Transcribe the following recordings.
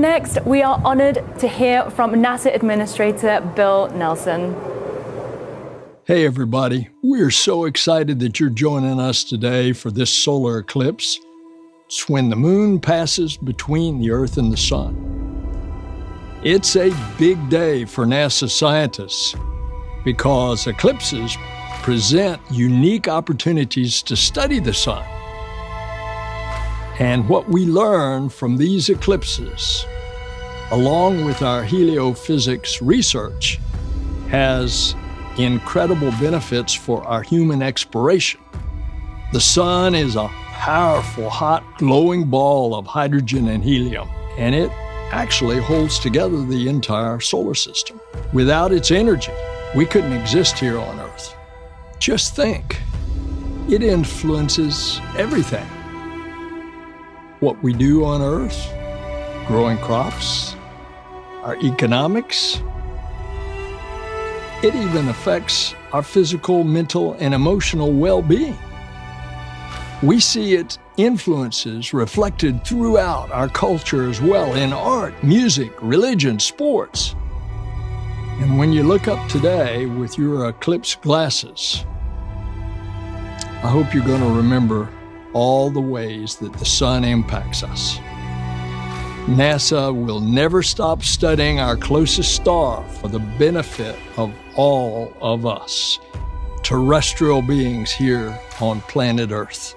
next, we are honored to hear from NASA Administrator Bill Nelson. Hey everybody, we're so excited that you're joining us today for this solar eclipse. It's when the moon passes between the Earth and the Sun. It's a big day for NASA scientists because eclipses present unique opportunities to study the Sun. And what we learn from these eclipses, along with our heliophysics research, has incredible benefits for our human exploration. The Sun is a powerful, hot, glowing ball of hydrogen and helium, and it actually holds together the entire solar system. Without its energy, we couldn't exist here on Earth. Just think, it influences everything. What we do on Earth, growing crops, our economics. It even affects our physical, mental, and emotional well-being. We see its influences reflected throughout our culture as well, in art, music, religion, sports. And when you look up today with your eclipse glasses, I hope you're going to remember all the ways that the Sun impacts us. NASA will never stop studying our closest star for the benefit of all of us, terrestrial beings here on planet Earth.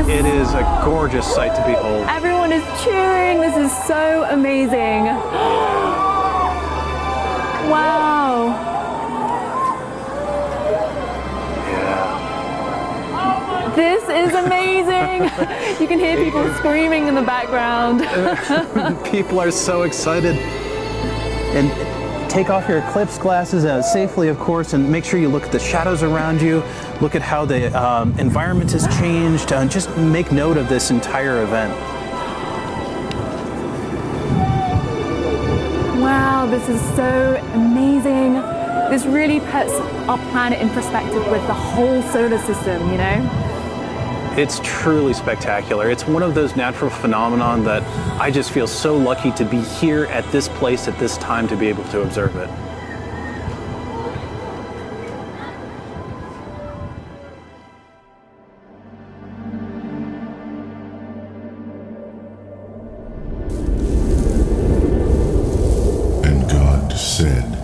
It is a gorgeous sight to behold. Everyone is cheering. This is so amazing. Wow. Yeah. This is amazing. You can hear people screaming in the background. People are so excited. And take off your eclipse glasses safely, of course, and make sure you look at the shadows around you, look at how the environment has changed, and just make note of this entire event. Wow, this is so amazing. This really puts our planet in perspective with the whole solar system, you know? It's truly spectacular. It's one of those natural phenomenon that I just feel so lucky to be here at this place at this time to be able to observe it. And God said,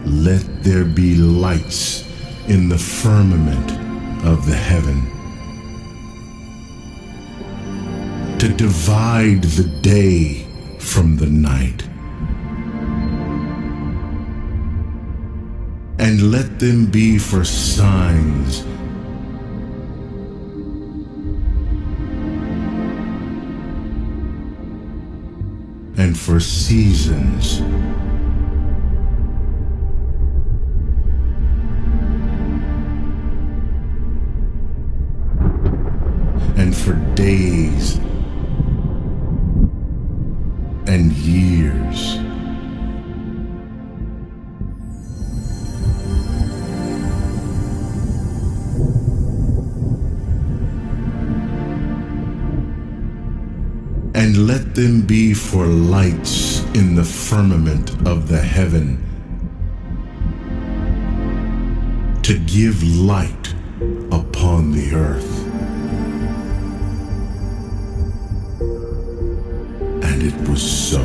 "Let there be lights in the firmament of the heaven, to divide the day from the night, and let them be for signs and for seasons, and for days and years." And let them be for lights in the firmament of the heaven, to give light upon the earth. And it was so.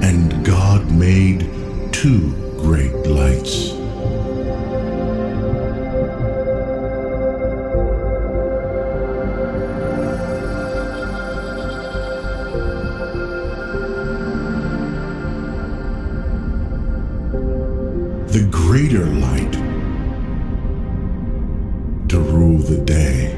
And God made two great lights, the greater light to rule the day,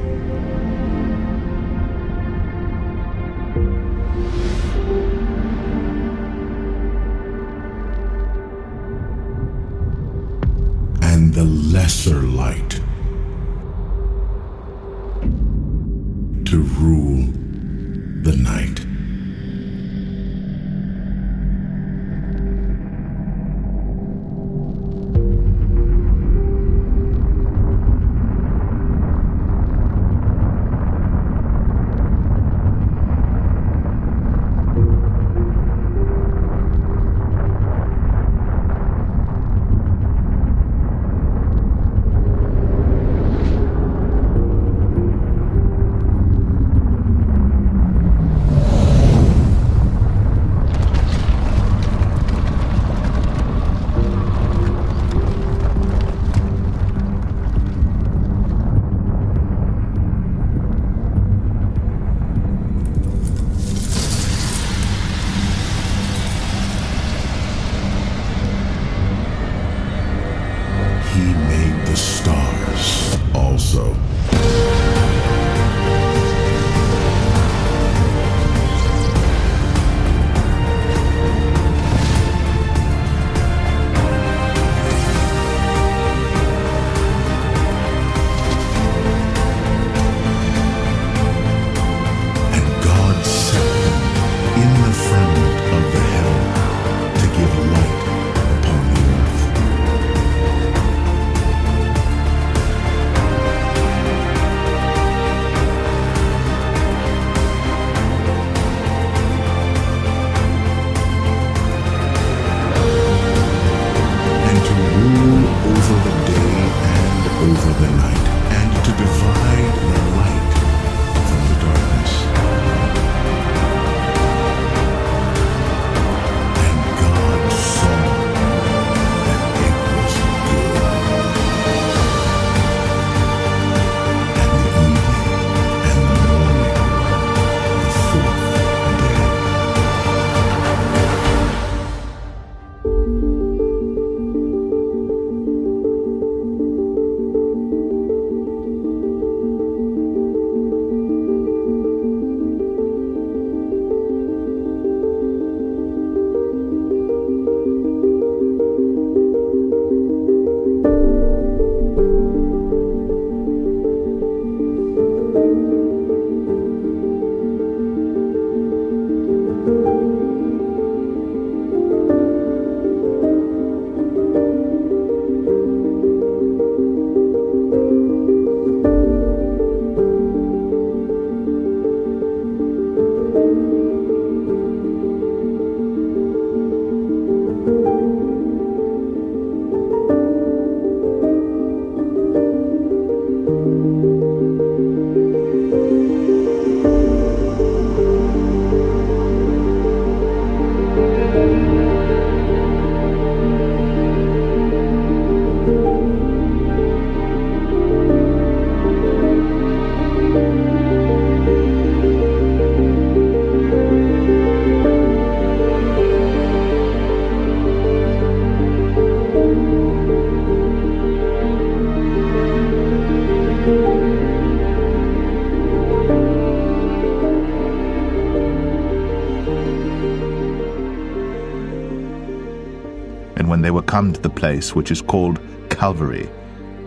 to rule the night. He made the stars also. And God set them in the firmament of the heaven to give light upon the earth. Over the day and over the night, and to divide the light from the darkness. And God saw that it was good. And the evening and the morning, the fourth day. And when they were come to the place which is called Calvary,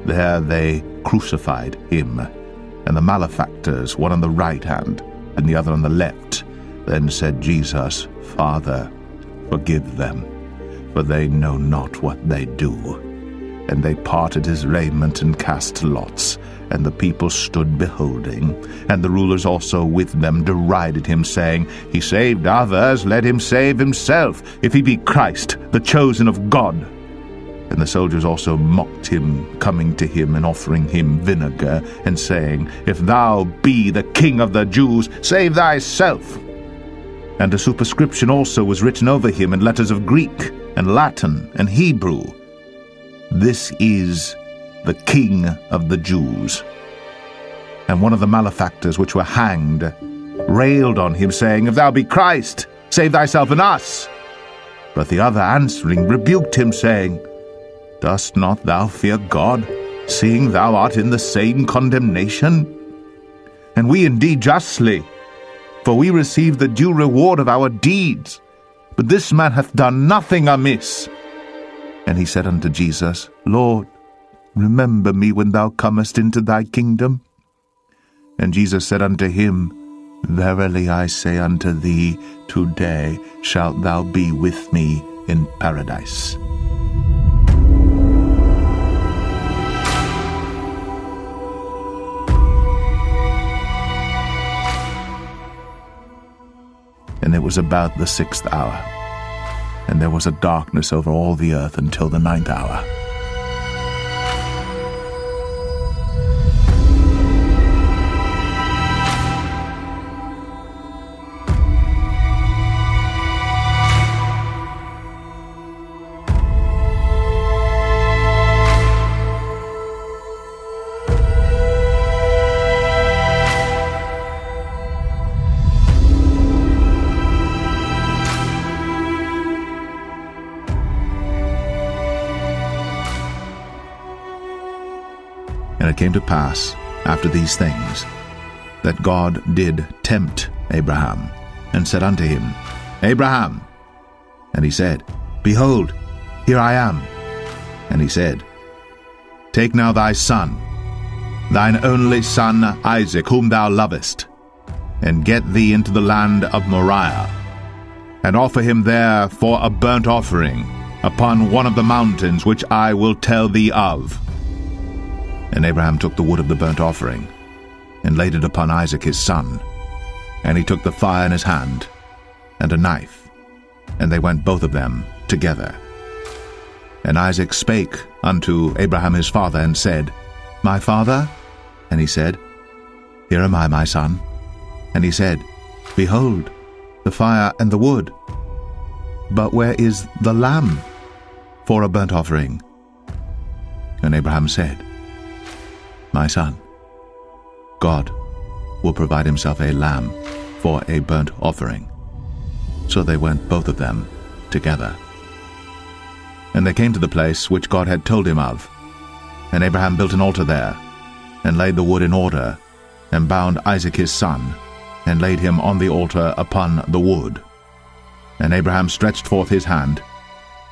there they crucified him, and the malefactors, one on the right hand and the other on the left. Then said Jesus, Father, forgive them, for they know not what they do. And they parted his raiment and cast lots, and the people stood beholding. And the rulers also with them derided him, saying, He saved others, let him save himself, if he be Christ, the chosen of God. And the soldiers also mocked him, coming to him and offering him vinegar, and saying, If thou be the King of the Jews, save thyself. And a superscription also was written over him in letters of Greek, and Latin, and Hebrew, This is the King of the Jews. And one of the malefactors which were hanged railed on him, saying, If thou be Christ, save thyself and us. But the other answering rebuked him, saying, Dost not thou fear God, seeing thou art in the same condemnation? And we indeed justly, for we receive the due reward of our deeds. But this man hath done nothing amiss. And he said unto Jesus, Lord, remember me when thou comest into thy kingdom. And Jesus said unto him, Verily I say unto thee, today shalt thou be with me in paradise. And it was about the 6th hour, and there was a darkness over all the earth until the 9th hour. And it came to pass, after these things, that God did tempt Abraham, and said unto him, Abraham. And he said, Behold, here I am. And he said, Take now thy son, thine only son Isaac, whom thou lovest, and get thee into the land of Moriah, and offer him there for a burnt offering upon one of the mountains which I will tell thee of. And Abraham took the wood of the burnt offering, and laid it upon Isaac his son. And he took the fire in his hand, and a knife, and they went both of them together. And Isaac spake unto Abraham his father, and said, My father? And he said, Here am I, my son. And he said, Behold, the fire and the wood, but where is the lamb for a burnt offering? And Abraham said, My son, God will provide himself a lamb for a burnt offering. So they went both of them together. And they came to the place which God had told him of. And Abraham built an altar there, and laid the wood in order, and bound Isaac his son, and laid him on the altar upon the wood. And Abraham stretched forth his hand,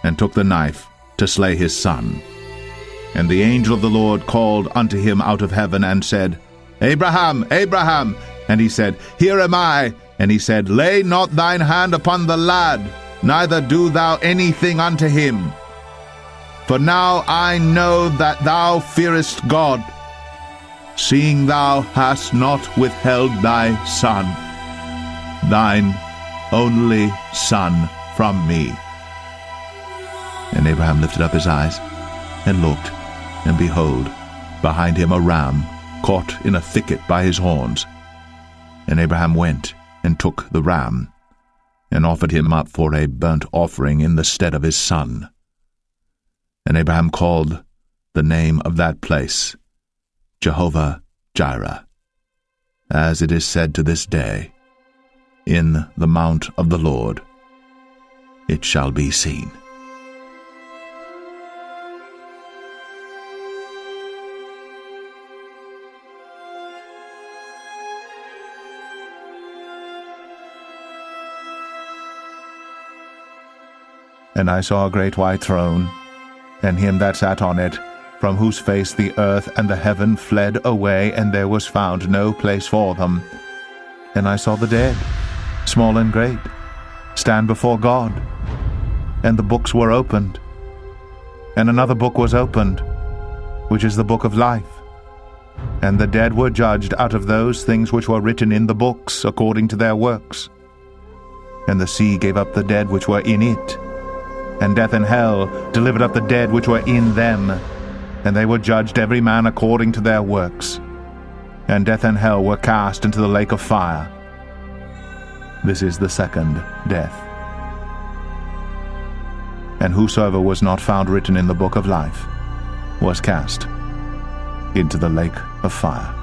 and took the knife to slay his son. And the angel of the Lord called unto him out of heaven, and said, Abraham, Abraham! And he said, Here am I. And he said, Lay not thine hand upon the lad, neither do thou anything unto him. For now I know that thou fearest God, seeing thou hast not withheld thy son, thine only son, from me. And Abraham lifted up his eyes, and looked, and behold, behind him a ram caught in a thicket by his horns. And Abraham went and took the ram, and offered him up for a burnt offering in the stead of his son. And Abraham called the name of that place Jehovah-Jireh, as it is said to this day, In the mount of the Lord it shall be seen. And I saw a great white throne, and him that sat on it, from whose face the earth and the heaven fled away, and there was found no place for them. And I saw the dead, small and great, stand before God. And the books were opened. And another book was opened, which is the book of life. And the dead were judged out of those things which were written in the books, according to their works. And the sea gave up the dead which were in it, and death and hell delivered up the dead which were in them, and they were judged every man according to their works. And death and hell were cast into the lake of fire. This is the second death. And whosoever was not found written in the book of life was cast into the lake of fire.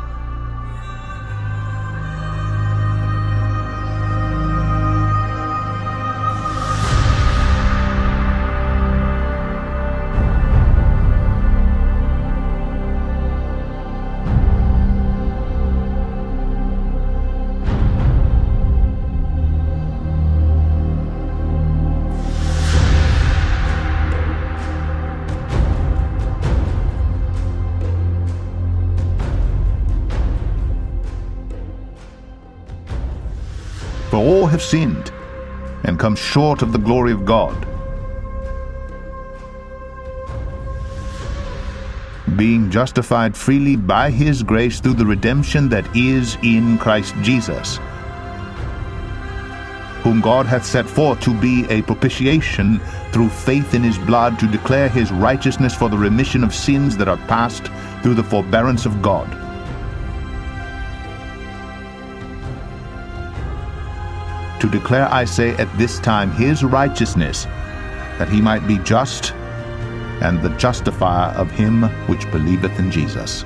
For all have sinned and come short of the glory of God, being justified freely by his grace through the redemption that is in Christ Jesus, whom God hath set forth to be a propitiation through faith in his blood, to declare his righteousness for the remission of sins that are past through the forbearance of God. To declare, I say, at this time his righteousness, that he might be just and the justifier of him which believeth in Jesus.